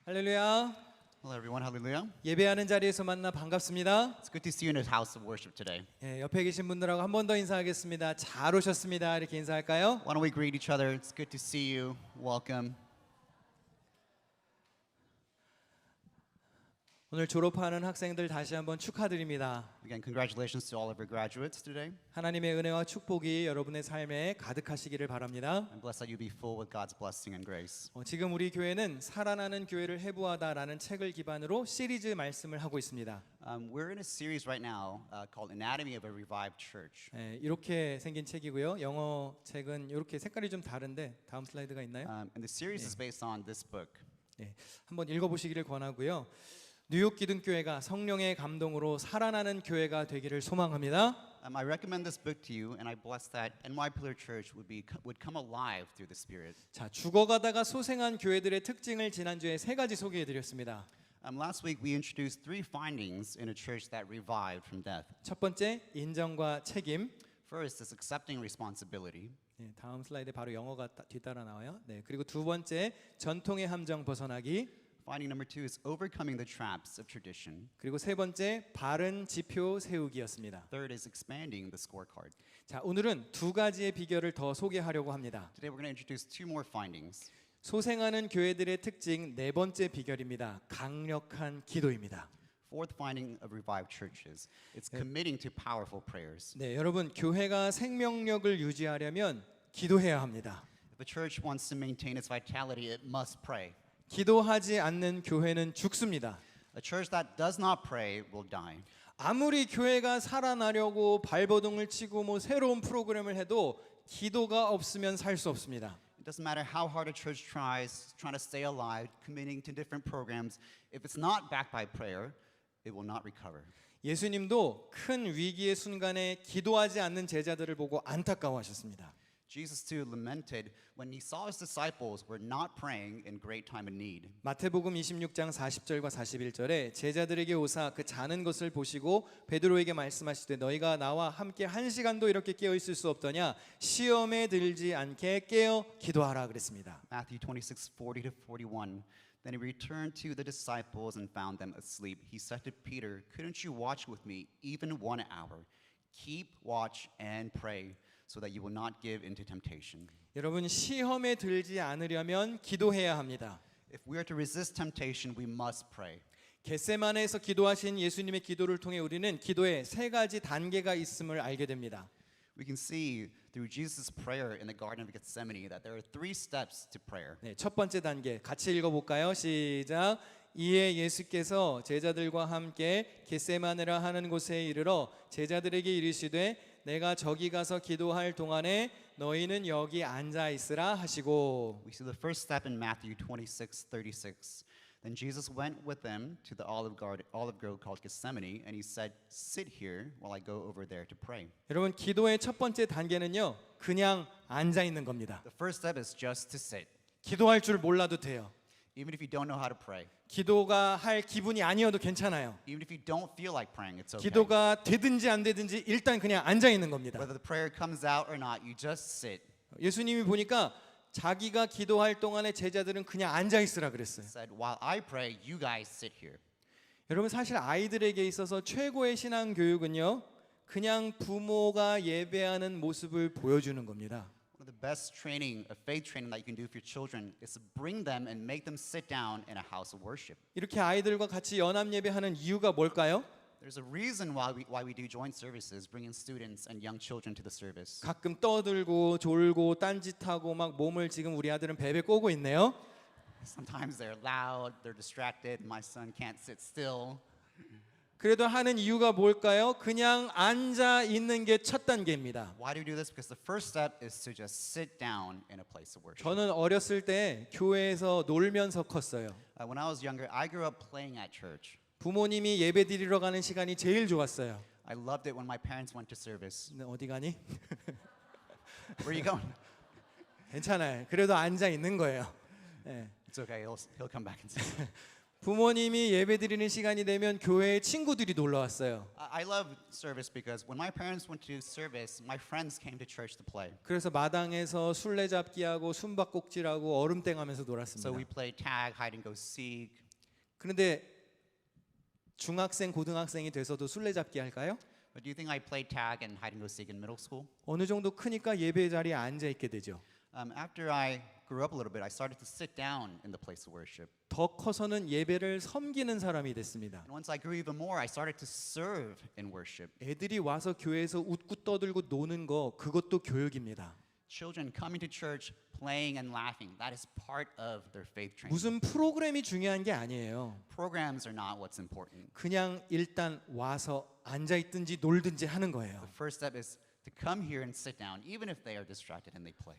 할렐루야. Hello, everyone. Hallelujah. 예배하는 자리에서 만나 반갑습니다. It's good to see you in the house of worship today. 옆에 계신 분들하고 한 번 더 인사하겠습니다. 잘 오셨습니다. 이렇게 인사할까요? Why don't we greet each other? It's good to see you. Welcome. 오늘 졸업하는 학생들 다시 한번 축하드립니다. Again, congratulations to all of our graduates today. 하나님의 은혜와 축복이 여러분의 삶에 가득하시기를 바랍니다. And bless that you be full with God's blessing and grace. 지금 우리 교회는 살아나는 교회를 해부하다라는 책을 기반으로 시리즈 말씀을 하고 있습니다. We're in a series right now called Anatomy of a Revived Church. 이렇게 생긴 책이고요. 영어 책은 이렇게 색깔이 좀 다른데 다음 슬라이드가 있나요? And the series is based on this book. 한번 읽어보시기를 권하고요. 뉴욕 기둥교회가 성령의 감동으로 살아나는 교회가 되기를 소망합니다. I recommend this book to you, and I bless that NY Pillar Church would come alive through the Spirit. 자, 죽어가다가 소생한 교회들의 특징을 지난주에 세 가지 소개해드렸습니다. Last week we introduced three findings in a church that revived from death. 첫 번째, 인정과 책임. First is accepting responsibility. 다음 슬라이드에 바로 영어가 뒤따라 나와요. 그리고 두 번째, 전통의 함정 벗어나기. Finding number two is overcoming the traps of tradition. 그리고 세 번째, 바른 지표 세우기였습니다. Third is expanding the scorecard. 자, 오늘은 두 가지의 비결을 더 소개하려고 합니다. Today we're going to introduce two more findings. 소생하는 교회들의 특징 네 번째 비결입니다. 강력한 기도입니다. Fourth finding of revived churches. It's committing to powerful prayers. 여러분, 교회가 생명력을 유지하려면 기도해야 합니다. If a church wants to maintain its vitality, it must pray. 기도하지 않는 교회는 죽습니다. A church that does not pray will die. 아무리 교회가 살아나려고 발버둥을 치고 새로운 프로그램을 해도 기도가 없으면 살 수 없습니다. It doesn't matter how hard a church tries, trying to stay alive, committing to different programs. If it's not backed by prayer, it will not recover. 예수님도 큰 위기의 순간에 기도하지 않는 제자들을 보고 안타까워하셨습니다. Jesus too lamented when he saw his disciples were not praying in great time of need. 마태복음 26장 40절과 41절에 제자들에게 오사 그 자는 것을 보시고 베드로에게 말씀하시되 너희가 나와 함께 한 시간도 이렇게 깨어 있을 수 없더냐 시험에 들지 않게 깨어 기도하라 그랬습니다. Matthew 26:40 to 41. Then he returned to the disciples and found them asleep. He said to Peter, "Couldn't you watch with me even 1 hour? Keep watch and pray." So that you will not give into temptation. 여러분 시험에 들지 않으려면 기도해야 합니다. If we are to resist temptation, we must pray. 겟세마네에서 기도하신 예수님의 기도를 통해 우리는 기도에 세 가지 단계가 있음을 알게 됩니다. We can see through Jesus' prayer in the Garden of Gethsemane that there are three steps to prayer. 첫 번째 단계 같이 읽어볼까요? 시작. 이에 예수께서 제자들과 함께 겟세마네라 하는 곳에 이르러 제자들에게 이르시되 내가 저기 가서 기도할 동안에 너희는 여기 앉아 있으라 하시고. We see the first step in Matthew 26:36. Then Jesus went with them to the olive grove called Gethsemane, and he said, "Sit here while I go over there to pray." 여러분 기도의 첫 번째 단계는요, 그냥 앉아 있는 겁니다. The first step is just to sit, 기도할 줄 몰라도 돼요. even if you don't know how to pray. 기도가 할 기분이 아니어도 괜찮아요. Even if you don't feel like praying, it's okay. 기도가 되든지 안 되든지 일단 그냥 앉아 있는 겁니다. Whether the prayer comes out or not, you just sit. 예수님이 보니까 자기가 기도할 동안에 제자들은 그냥 앉아 있으라 그랬어요. Said, "While I pray, you guys sit here." 여러분 사실 아이들에게 있어서 최고의 신앙 교육은요, 그냥 부모가 예배하는 모습을 보여주는 겁니다. One of the best training, a faith training that you can do for your children is to bring them and make them sit down in a house of worship. 이렇게 아이들과 같이 연합 예배하는 이유가 뭘까요? There's a reason why we do joint services, bringing students and young children to the service. 가끔 떠들고 졸고 딴짓하고 막 몸을 지금 우리 아들은 베베 꼬고 있네요. Sometimes they're loud, they're distracted. My son can't sit still. 그래도 하는 이유가 뭘까요? 그냥 앉아 있는 게 첫 단계입니다. Why do we do this? Because the first step is to just sit down in a place of worship. 저는 어렸을 때 교회에서 놀면서 컸어요. When I was younger, I grew up playing at church. 부모님이 예배 드리러 가는 시간이 제일 좋았어요. I loved it when my parents went to service. 어디 가니? Where are you going? 괜찮아요. 그래도 앉아 있는 거예요. It's okay. He'll come back and sit. 부모님이 예배 드리는 시간이 되면 교회에 친구들이 놀러 왔어요. I love service because when my parents went to service, my friends came to church to play. 그래서 마당에서 술래잡기하고 숨바꼭질하고 얼음땡하면서 So 놀았습니다. we played tag, hide and go seek. 그런데 중학생, 고등학생이 돼서도 술래잡기 할까요? But do you think I played tag and hide and go seek in middle school? 어느 정도 크니까 예배 자리에 앉아 있게 되죠. After I grew up a little bit, I started to sit down in the place of worship. 더 커서는 예배를 섬기는 사람이 됐습니다. And once I grew even more, I started to serve in worship. 애들이 와서 교회에서 웃고 떠들고 노는 거 그것도 교육입니다. Children coming to church, playing and laughing, that is part of their faith training. 무슨 프로그램이 중요한 게 아니에요. Programs are not what's important. 그냥 일단 와서 앉아 있든지 놀든지 하는 거예요. The first step is to come here and sit down, even if they are distracted and they play.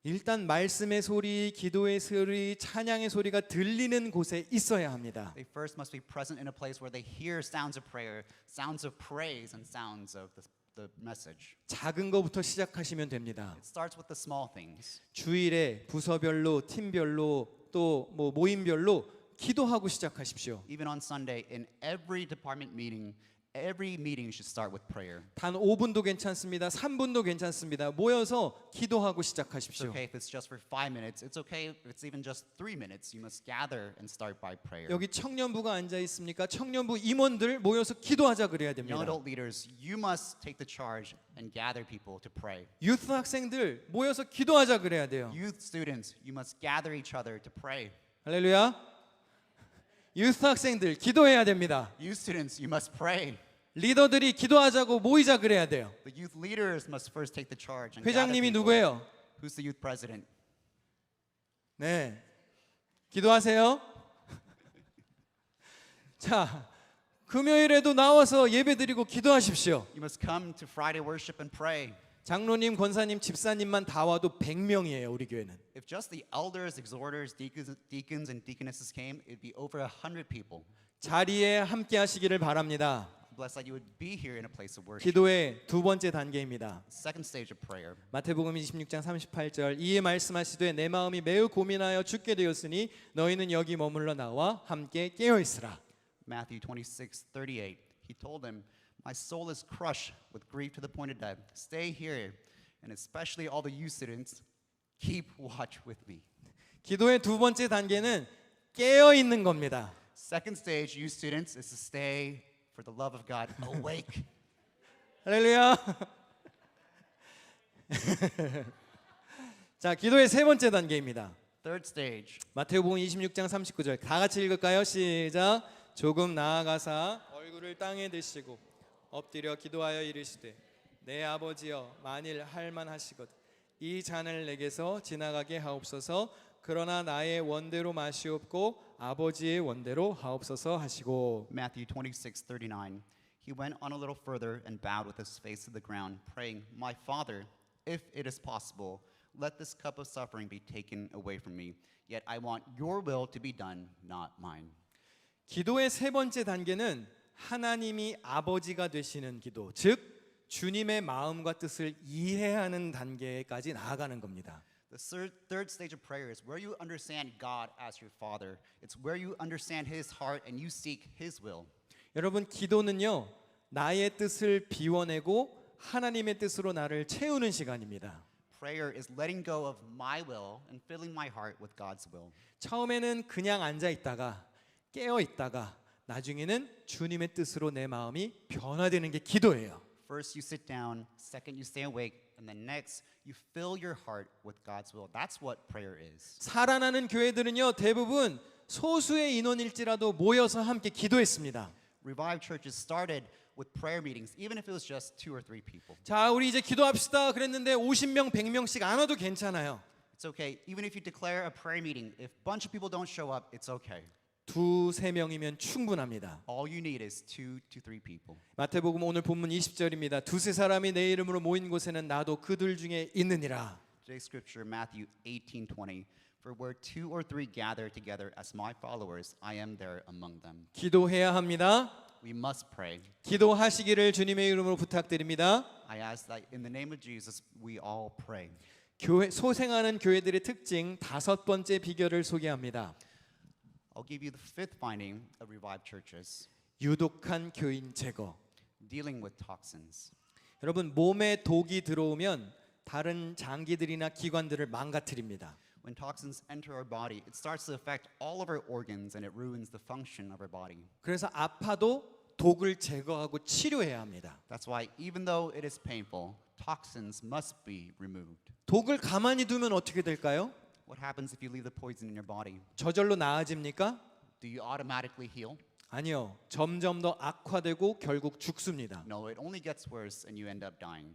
일단 말씀의 소리, 기도의 소리, 찬양의 소리가 들리는 곳에 있어야 합니다. They first must be present in a place where they hear sounds of prayer, sounds of praise, and sounds of the message. 작은 거부터 시작하시면 됩니다. It starts with the small things. 주일에 부서별로, 팀별로, 또 뭐 모임별로 기도하고 시작하십시오. Even on Sunday, in every department meeting, every meeting should start with prayer. 단 5분도 괜찮습니다. 3분도 괜찮습니다. 모여서 기도하고 It's 시작하십시오. okay if it's just for 5 minutes. It's okay if it's even just 3 minutes. You must gather and start by prayer. 여기 청년부가 앉아 있습니까? 청년부 임원들 모여서 기도하자 그래야 Young 됩니다. adult leaders, you must take the charge and gather people to pray. 유스 학생들 모여서 기도하자 그래야 돼요. Youth students, you must gather each other to pray. 할렐루야. 유스 학생들 기도해야 됩니다. Youth students, you must pray. 리더들이 기도하자고 모이자 그래야 돼요. The youth leaders must first take the charge and gather 회장님이 people. 누구예요? Who's the youth president? 네. 기도하세요. 자, 금요일에도 나와서 예배드리고 기도하십시오. You must come to Friday worship and pray. 장로님, 권사님, 집사님만 다 와도 100명이에요, 우리 교회는. If just the elders, exhorters, deacons, and deaconesses came, it'd be over 100 people. 자리에 함께 하시기를 바랍니다. Blessed that you would be here in a place of worship. 기도의 두 번째 단계입니다. Second stage of prayer. 마태복음 26장 38절 이에 말씀하시되 내 마음이 매우 고민하여 죽게 되었으니 너희는 여기 머물러 나와 함께 깨어 있으라. Matthew 26:38. He told them, "My soul is crushed with grief to the point of death. Stay here, and especially all the you students, keep watch with me." 기도의 두 번째 단계는 깨어 있는 겁니다. Second stage, you students, is to stay for the love of God awake. 할렐루야. 자, 기도의 세 번째 단계입니다. Third stage. 마태복음 26장 39절 다 같이 읽을까요? 시작. 조금 나아가사 얼굴을 땅에 대시고 엎드려 기도하여 이르시되 내 아버지여 만일 할만하시거든 이 잔을 내게서 지나가게 하옵소서. 그러나 나의 원대로 마시옵고 아버지의 원대로 하옵소서 하시고. Matthew 26:39. He went on a little further and bowed with his face to the ground, praying, "My Father, if it is possible, let this cup of suffering be taken away from me. Yet I want your will to be done, not mine." 기도의 세 번째 단계는 하나님이 아버지가 되시는 기도, 즉 주님의 마음과 뜻을 이해하는 단계까지 나아가는 겁니다. The third stage of prayer is where you understand God as your Father. It's where you understand His heart and you seek His will. 여러분, 기도는요 나의 뜻을 비워내고 하나님의 뜻으로 나를 채우는 시간입니다. Prayer is letting go of my will and filling my heart with God's will. 처음에는 그냥 앉아 있다가 깨어 있다가 나중에는 주님의 뜻으로 내 마음이 변화되는 게 기도예요. First you sit down, second you stay awake, and then next you fill your heart with God's will. That's what prayer is. 살아나는 교회들은요 대부분 소수의 인원일지라도 모여서 함께 기도했습니다. Revive churches started with prayer meetings, even if it was just 2 or 3 people. 자, 우리 이제 기도합시다 그랬는데 50명, 100명씩 안 와도 괜찮아요. It's okay. Even if you declare a prayer meeting, if a bunch of people don't show up, it's okay. 2, 3명이면 충분합니다. All you need is 2 to 3 people. 마태복음 오늘 본문 20절입니다. 두세 사람이 내 이름으로 모인 곳에는 나도 그들 중에 있느니라. Today's scripture, Matthew 18:20. For where 2 or 3 gather together as my followers, I am there among them. 기도해야 합니다. We must pray. 기도하시기를 주님의 이름으로 부탁드립니다. I ask that in the name of Jesus, we all pray. 교회 소생하는 교회들의 특징 5번째 비결을 소개합니다. I'll give you the fifth finding of revived churches, 유독한 교인 제거. dealing with toxins. 여러분, 몸에 독이 들어오면 다른 장기들이나 기관들을 망가뜨립니다. When toxins enter our body, it starts to affect all of our organs and it ruins the function of our body. 그래서 아파도 독을 제거하고 치료해야 합니다. That's why even though it is painful, toxins must be removed. 독을 가만히 두면 어떻게 될까요? What happens if you leave the poison in your body? 저절로 나아집니까? Do you automatically heal? 아니요. 점점 더 악화되고 결국 죽습니다. No, it only gets worse and you end up dying.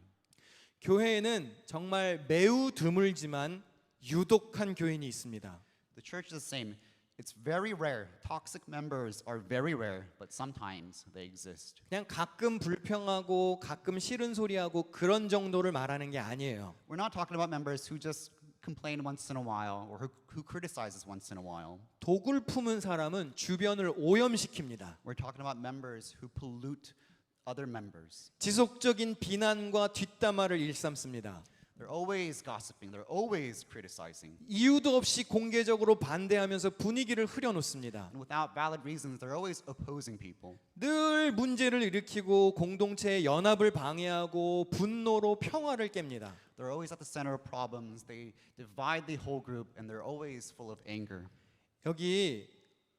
교회에는 정말 매우 드물지만 유독한 교인이 있습니다. The church is the same. It's very rare. Toxic members are very rare, but sometimes they exist. 그냥 가끔 불평하고 가끔 싫은 소리하고 그런 정도를 말하는 게 아니에요. We're not talking about members who just complain once in a while or who criticizes once in a while. 독을 품은 사람은 주변을 오염시킵니다. We're talking about members who pollute other members. 지속적인 비난과 뒷담화를 일삼습니다. They're always gossiping. They're always criticizing. 이유도 없이 공개적으로 반대하면서 분위기를 흐려놓습니다. And without valid reasons, they're always opposing people. 늘 문제를 일으키고 공동체의 연합을 방해하고 분노로 평화를 깹니다. They're always at the center of problems. They divide the whole group, and they're always full of anger. 여기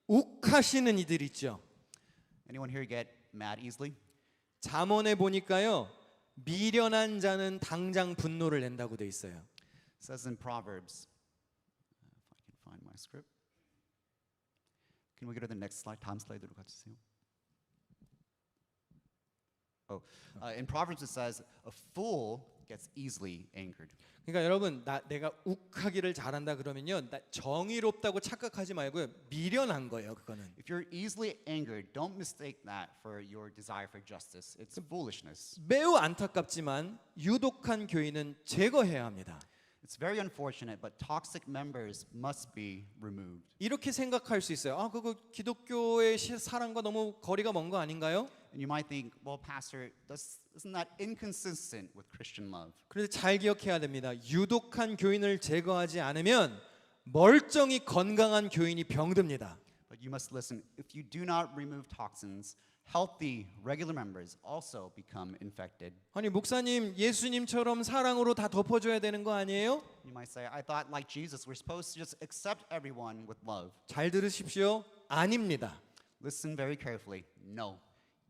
욱하시는 이들 있죠. Anyone here get mad easily? 잠언에 보니까요. 미련한 자는 당장 분노를 낸다고 돼 있어요. It says in Proverbs, if I can find my script. Can we go to the next slide? 다음 슬라이드로 가주세요. In Proverbs it says, a fool gets easily angered. 그러니까 여러분 내가 욱하기를 잘한다 그러면요. 나 정의롭다고 착각하지 말고요. 미련한 거예요. 그거는. If you're easily angered, don't mistake that for your desire for justice. It's foolishness. 매우 안타깝지만 유독한 교인은 제거해야 합니다. It's very unfortunate, but toxic members must be removed. 이렇게 생각할 수 있어요. 아, 그거 기독교의 사랑과 너무 거리가 먼 거 아닌가요? And you might think, well, Pastor, isn't that inconsistent with Christian love? 그래서 잘 기억해야 됩니다. 유독한 교인을 제거하지 않으면 멀쩡히 건강한 교인이 병듭니다. But you must listen. If you do not remove toxins, healthy, regular members also become infected. 아니 목사님, 예수님처럼 사랑으로 다 덮어줘야 되는 거 아니에요? You might say, I thought like Jesus, we're supposed to just accept everyone with love. 잘 들으십시오. 아닙니다. Listen very carefully. No.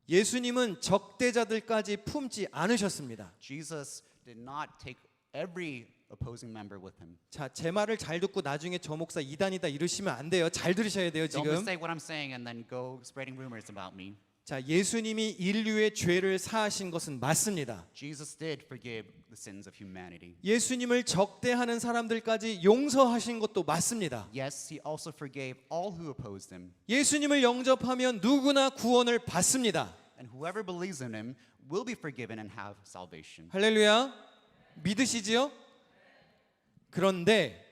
예수님은 적대자들까지 품지 않으셨습니다. Jesus did not take every opposing member with him. 자, 제 말을 잘 듣고 나중에 저 목사 이단이다 이러시면 안 돼요. 잘 들으셔야 돼요, Don't 지금. mistake what I'm saying and then go spreading rumors about me. 자, 예수님이 인류의 죄를 사하신 것은 맞습니다. Jesus did forgive the sins of humanity. 예수님을 적대하는 사람들까지 용서하신 것도 맞습니다. Yes, he also forgave all who opposed him. 예수님을 영접하면 누구나 구원을 받습니다. And whoever believes in him will be forgiven and have salvation. 할렐루야. 믿으시지요? 그런데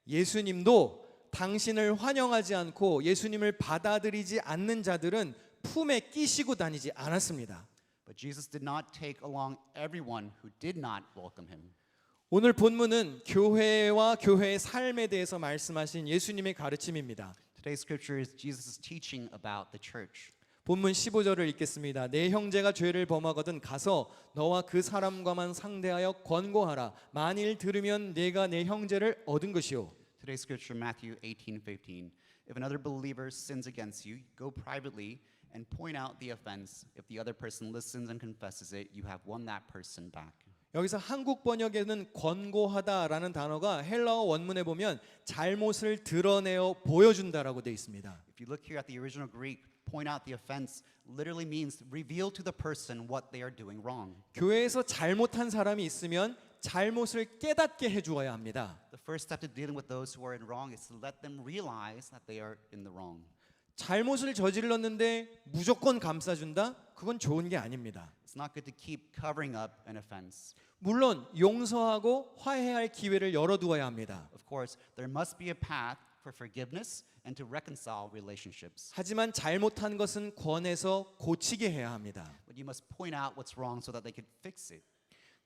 예수님도 당신을 환영하지 않고 예수님을 받아들이지 않는 자들은 품에 끼시고 다니지 않았습니다. But Jesus did not take along everyone who did not welcome him. 오늘 본문은 교회와 교회의 삶에 대해서 말씀하신 예수님의 가르침입니다. Today's scripture is Jesus' teaching about the church. 본문 15절을 읽겠습니다. 내 형제가 죄를 범하거든 가서 너와 그 사람과만 상대하여 권고하라. 만일 들으면 내가 내 형제를 얻은 것이요. Today's scripture, Matthew 18:15. If another believer sins against you, go privately and point out the offense. If the other person listens and confesses it, you have won that person back. 여기서 한국 번역에는 권고하다라는 단어가 헬라어 원문에 보면 잘못을 드러내어 보여준다라고 되어 있습니다. If you look here at the original Greek, point out the offense literally means reveal to the person what they are doing wrong. 교회에서 잘못한 사람이 있으면 잘못을 깨닫게 해주어야 합니다. The first step to dealing with those who are in wrong is to let them realize that they are in the wrong. 잘못을 저질렀는데 무조건 감싸준다? 그건 좋은 게 아닙니다. It's not good to keep covering up an offense. 물론 용서하고 화해할 기회를 열어두어야 합니다. Of course, there must be a path for forgiveness and to reconcile relationships. 하지만 잘못한 것은 권해서 고치게 해야 합니다. But you must point out what's wrong so that they can fix it.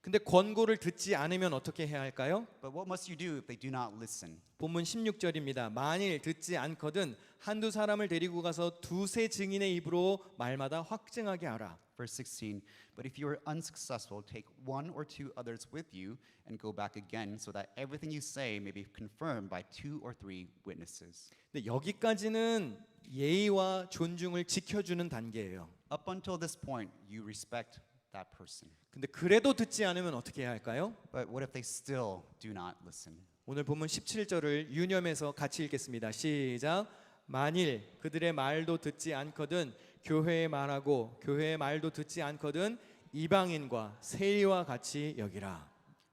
근데 권고를 듣지 않으면 어떻게 해야 할까요? But what must you do if they do not listen? 본문 16절입니다. 만일 듣지 않거든 한두 사람을 데리고 가서 두세 증인의 입으로 말마다 확증하게 하라. Verse 16, but if you are unsuccessful, take one or two others with you and go back again so that everything you say may be confirmed by two or three witnesses. 근데 여기까지는 예의와 존중을 지켜주는 단계예요. Up until this point, you respect that person. 근데 그래도 듣지 않으면 어떻게 해야 할까요? But what if they still do not listen? 오늘 본문 17절을 유념해서 같이 읽겠습니다. 시작. 만일 그들의 말도 듣지 않거든 교회의 말하고 교회의 말도 듣지 않거든 이방인과 세리와 같이 여기라.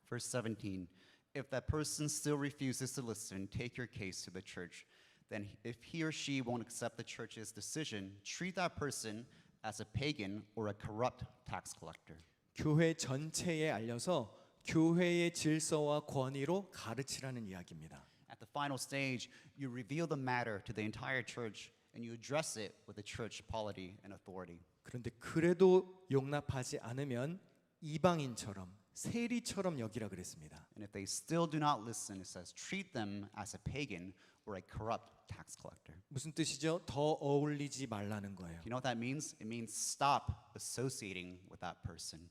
Verse 17, if that person still refuses to listen, take your case to the church. Then if he or she won't accept the church's decision, treat that person as a pagan or a corrupt tax collector. 교회 전체에 알려서 교회의 질서와 권위로 가르치라는 이야기입니다. At the final stage, you reveal the matter to the entire church and you address it with the church polity and authority. 그런데 그래도 용납하지 않으면 이방인처럼 세리처럼 여기라 그랬습니다. And if they still do not listen, it says, treat them as a pagan or a corrupt tax collector. 무슨 뜻이죠? 더 어울리지 말라는 거예요. You know what that means? It means stop associating with that person.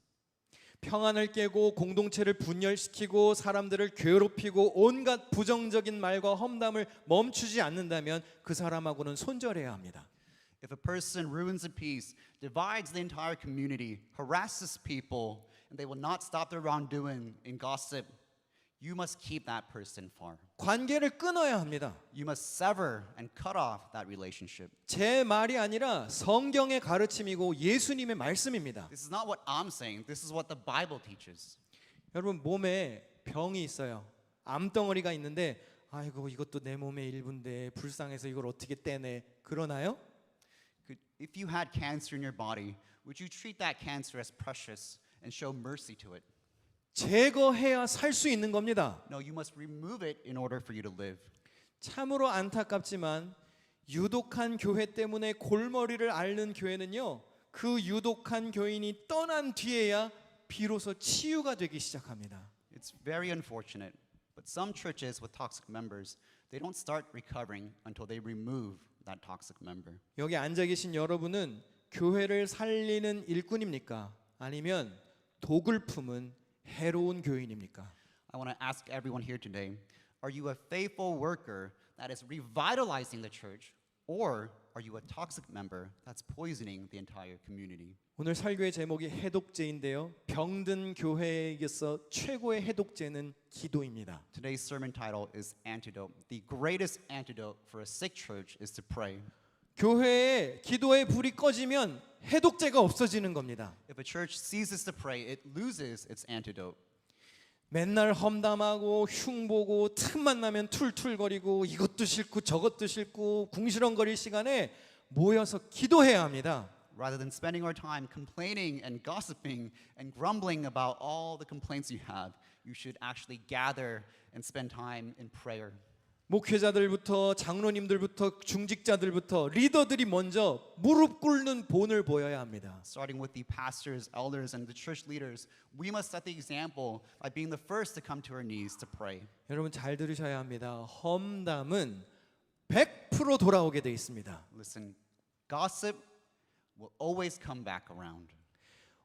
평안을 깨고 공동체를 분열시키고 사람들을 괴롭히고 온갖 부정적인 말과 험담을 멈추지 않는다면 그 사람하고는 손절해야 합니다. If a person ruins the peace, divides the entire community, harasses people, and they will not stop their wrongdoing and gossip, you must keep that person far. 관계를 끊어야 합니다. You must sever and cut off that relationship. 제 말이 아니라 성경의 가르침이고 예수님의 말씀입니다. This is not what I'm saying. This is what the Bible teaches. 여러분 몸에 병이 있어요. 암덩어리가 있는데 아이고 이것도 내 몸의 일부인데 불쌍해서 이걸 어떻게 떼내 그러나요? If you had cancer in your body, would you treat that cancer as precious and show mercy to it? 제거해야 살 수 있는 겁니다. No, you must remove it in order for you to live. 참으로 안타깝지만 유독한 교회 때문에 골머리를 앓는 교회는요. 그 유독한 교인이 떠난 뒤에야 비로소 치유가 되기 시작합니다. It's very unfortunate, but some churches with toxic members, they don't start recovering until they remove that toxic member. 여기 앉아 계신 여러분은 교회를 살리는 일꾼입니까? 아니면 독을 품은 해로운 교인입니까? I want to ask everyone here today, are you a faithful worker that is revitalizing the church, or are you a toxic member that's poisoning the entire community? 오늘 설교의 제목이 해독제인데요. 병든 교회에서 최고의 해독제는 기도입니다. Today's sermon title is Antidote. The greatest antidote for a sick church is to pray. 교회에 기도의 불이 꺼지면 해독제가 없어지는 겁니다. If a church ceases to pray, it loses its antidote. 맨날 험담하고 흉보고 틈만 나면 툴툴거리고 이것도 싫고 저것도 싫고 궁시렁거릴 시간에 모여서 기도해야 합니다. Rather than spending our time complaining and gossiping and grumbling about all the complaints you have, you should actually gather and spend time in prayer. 목회자들부터 장로님들부터 중직자들부터 리더들이 먼저 무릎 꿇는 본을 보여야 합니다. Starting with the pastors, elders, and the church leaders, we must set the example by being the first to come to our knees to pray. 여러분 잘 들으셔야 합니다. 험담은 100% 돌아오게 돼 있습니다. Listen, gossip will always come back around.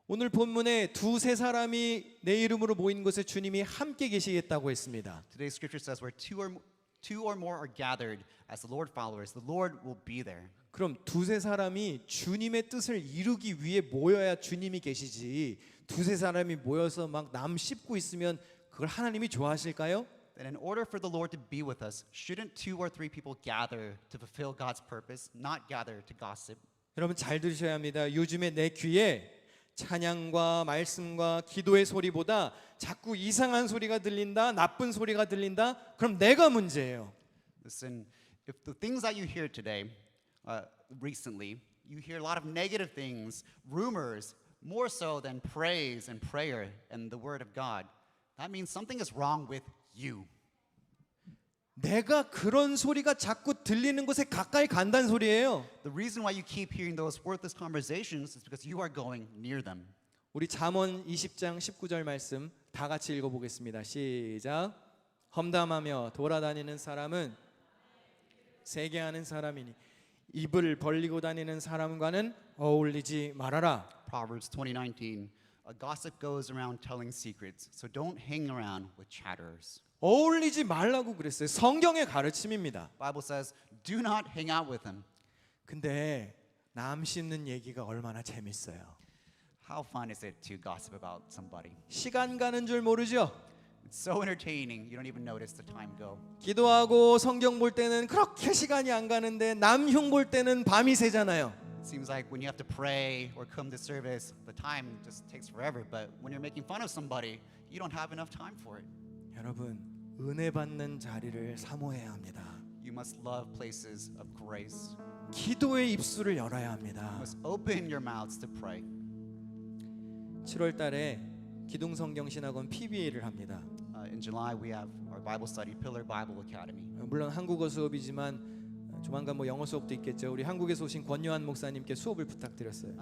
오늘 본문에 두세 사람이 내 이름으로 모인 곳에 주님이 함께 계시겠다고 했습니다. Today's scripture says where two or more are gathered as the Lord followers, the Lord will be there. 그럼 두세 사람이 주님의 뜻을 이루기 위해 모여야 주님이 계시지 두세 사람이 모여서 막 남 씹고 있으면 그걸 하나님이 좋아하실까요? That in order for the Lord to be with us, shouldn't two or three people gather to fulfill God's purpose, not gather to gossip? 여러분 잘 들으셔야 합니다. 요즘에 내 귀에 찬양과 말씀과 기도의 소리보다 자꾸 이상한 소리가 들린다, 나쁜 소리가 들린다. 그럼 내가 문제예요. Listen, if the things that you hear today, recently, you hear a lot of negative things, rumors, more so than praise and prayer and the word of God, that means something is wrong with you. 내가 그런 소리가 자꾸 들리는 곳에 가까이 간다는 소리예요. The reason why you keep hearing those worthless conversations is because you are going near them. 우리 잠언 20장 19절 말씀 다 같이 읽어보겠습니다. 시작. 험담하며 돌아다니는 사람은 세게하는 사람이니 입을 벌리고 다니는 사람과는 어울리지 말아라. Proverbs 20:19. A gossip goes around telling secrets, so don't hang around with chatterers. 어울리지 말라고 그랬어요. 성경의 가르침입니다. Bible says, do not hang out with them. 근데 남 씹는 얘기가 얼마나 재밌어요. How fun is it to gossip about somebody? 시간 가는 줄 모르죠. It's so entertaining, you don't even notice the time go. 기도하고 성경 볼 때는 그렇게 시간이 안 가는데 남 흉 볼 때는 밤이 새잖아요. It seems like when you have to pray or come to service, the time just takes forever. But when you're making fun of somebody, you don't have enough time for it. 여러분, 은혜 받는 자리를 사모해야 합니다. You must love places of grace. 기도의 입술을 열어야 합니다. You must open your mouths to pray. 7월 달에 기둥성경신학원 PBA를 합니다. In July, we have our Bible study, Pillar Bible Academy. 물론 한국어 수업이지만 조만간 뭐 영어 수업도 있겠죠. 우리 한국에서 오신 권요한 목사님께 수업을 부탁드렸어요.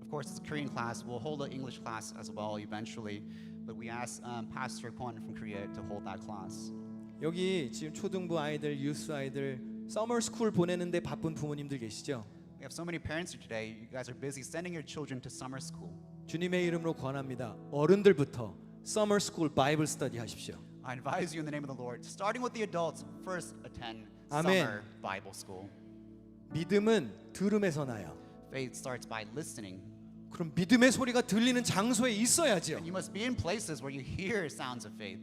Of course, it's a Korean class. We'll hold an English class as well eventually. But we asked Pastor Kwon from Korea to hold that class. 여기 지금 초등부 아이들, 유스 아이들 서머 스쿨 보내는데 바쁜 부모님들 계시죠? We have so many parents here today. You guys are busy sending your children to summer school. 주님의 이름으로 권합니다. 어른들부터 서머 스쿨 바이블 스터디 하십시오. I advise you in the name of the Lord, starting with the adults, first attend Amen. summer Bible school. 믿음은 들음에서 나요. Faith starts by listening. 그럼 믿음의 소리가 들리는 장소에 있어야죠. And you must be in places where you hear sounds of faith.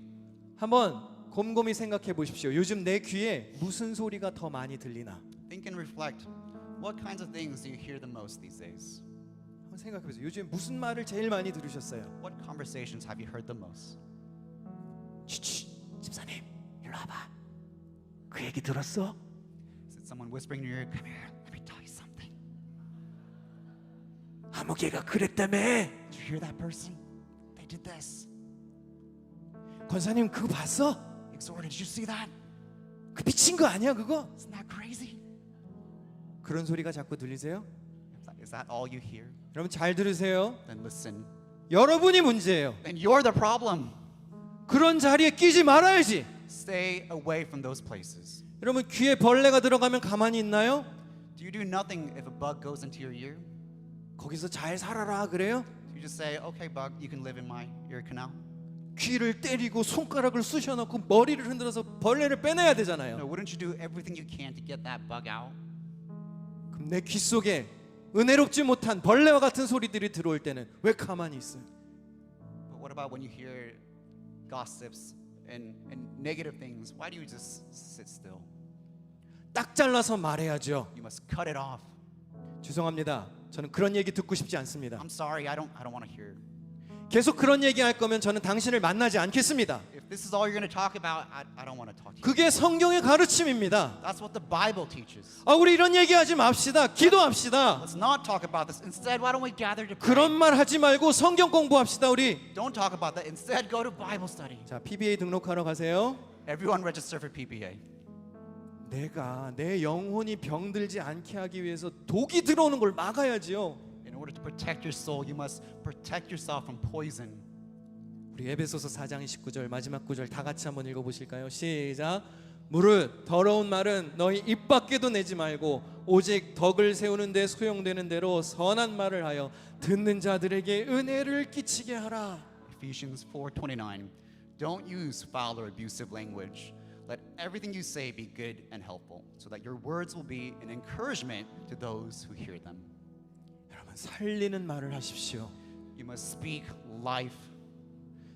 한번 곰곰이 생각해 보십시오. 요즘 내 귀에 무슨 소리가 더 많이 들리나? Think and reflect. What kinds of things do you hear the most these days? 한번 생각해 보세요. 요즘 무슨 말을 제일 많이 들으셨어요? What conversations have you heard the most? 집사님, 일로 와봐. 그 얘기 들었어? Is it someone whispering in your ear, come here, let me tell you something? 아무개가 그랬다며. Did you hear that person? They did this. 권사님 그거 봤어? Exhorter, did you see that? 그 미친 거 아니야 그거? Isn't that crazy? 그런 소리가 자꾸 들리세요? Is that all you hear? 여러분 잘 들으세요. Then listen. 여러분이 문제예요. Then you're the problem. 그런 자리에 끼지 말아야지. Stay away from those places. 여러분 귀에 벌레가 들어가면 가만히 있나요? Do you do nothing if a bug goes into your ear? 거기서 잘 살아라 그래요? Do you just say, okay, bug, you can live in my ear canal? 귀를 때리고 손가락을 쑤셔넣고 머리를 흔들어서 벌레를 빼내야 No, 되잖아요. wouldn't you do everything you can to get that bug out? 그럼 내 귀 속에 은혜롭지 못한 벌레와 같은 소리들이 들어올 때는 왜 가만히 있어요? But what about when you hear gossips and negative things? Why do you just sit still? 딱 잘라서 말해야죠. You must cut it off. 죄송합니다. 저는 그런 얘기 듣고 싶지 않습니다. I'm sorry, I don't want to hear. 계속 그런 얘기 할 거면 저는 당신을 만나지 않겠습니다. If this is all you're going to talk about, I don't want to talk to you. 그게 성경의 가르침입니다. That's what the Bible teaches. 우리 이런 얘기하지 맙시다. 기도합시다. Let's not talk about this. Instead, why don't we gather to pray? 그런 말 하지 말고 성경 공부합시다 우리. Don't talk about that. Instead, go to Bible study. 자, PBA 등록하러 가세요. Everyone register for PBA. 내가 내 영혼이 병들지 않게 하기 위해서 독이 들어오는 걸 막아야지요. In order to protect your soul, you must protect yourself from poison. 우리 에베소서 4장 19절 마지막 구절 다 같이 한번 읽어보실까요? 시작. 무릇 더러운 말은 너희 입 밖에도 내지 말고 오직 덕을 세우는 데 소용되는 대로 선한 말을 하여 듣는 자들에게 은혜를 끼치게 하라. Ephesians 4:29. Don't use foul or abusive language. Let everything you say be good and helpful, so that your words will be an encouragement to those who hear them. 여러분 살리는 말을 하십시오. You must speak life.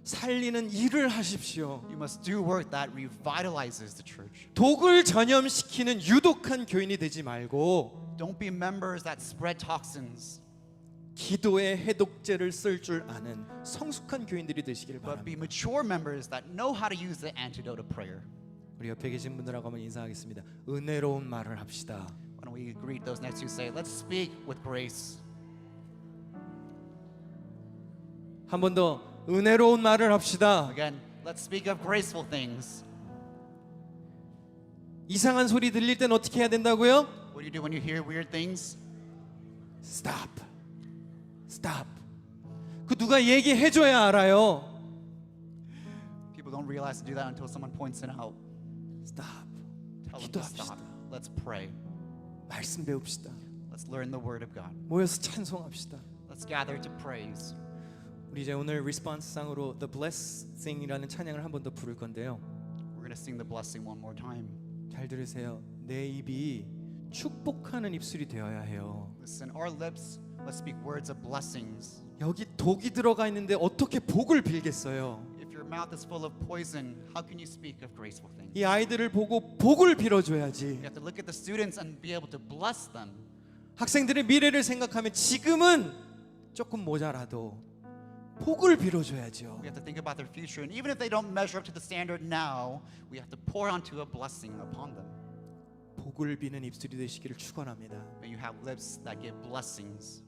살리는 일을 하십시오. You must do work that revitalizes the church. 독을 전염시키는 유독한 교인이 되지 말고 Don't be members that spread toxins, 기도의 해독제를 쓸 줄 아는 성숙한 교인들이 되시길 but 바랍니다. be mature members that know how to use the antidote of prayer. 우리 옆에 계신 분들하고 한번 인사하겠습니다. 은혜로운 말을 합시다. Why don't we greet those next to you? Say, let's speak with grace. 한 번 더 은혜로운 말을 합시다. Again, let's speak of graceful things. 이상한 소리 들릴 땐 어떻게 해야 된다고요? What do you do when you hear weird things? Stop. Stop. 그 누가 얘기해줘야 알아요. People don't realize to do that until someone points it out. Stop. Tell them to 기도합시다. stop. Let's pray. 말씀 배웁시다. Let's learn the word of God. 모여서 찬송합시다. Let's gather to praise. 우리 이제 오늘 리스폰스상으로 The Blessing이라는 찬양을 한 번 더 부를 건데요. We're going to sing the blessing one more time. 잘 들으세요. 내 입이 축복하는 입술이 되어야 해요. Listen, our lips must speak words of blessings. 여기 독이 들어가 있는데 어떻게 복을 빌겠어요? If your mouth is full of poison, how can you speak of graceful things? 이 아이들을 보고 복을 빌어줘야지. You have to look at the students and be able to bless them. 학생들의 미래를 생각하면 지금은 조금 모자라도 복을 빌어줘야죠. We have to think about their future, and even if they don't measure up to the standard now, we have to pour onto a blessing upon them. 복을 비는 입술이 되시기를 축원합니다. May you have lips that give blessings.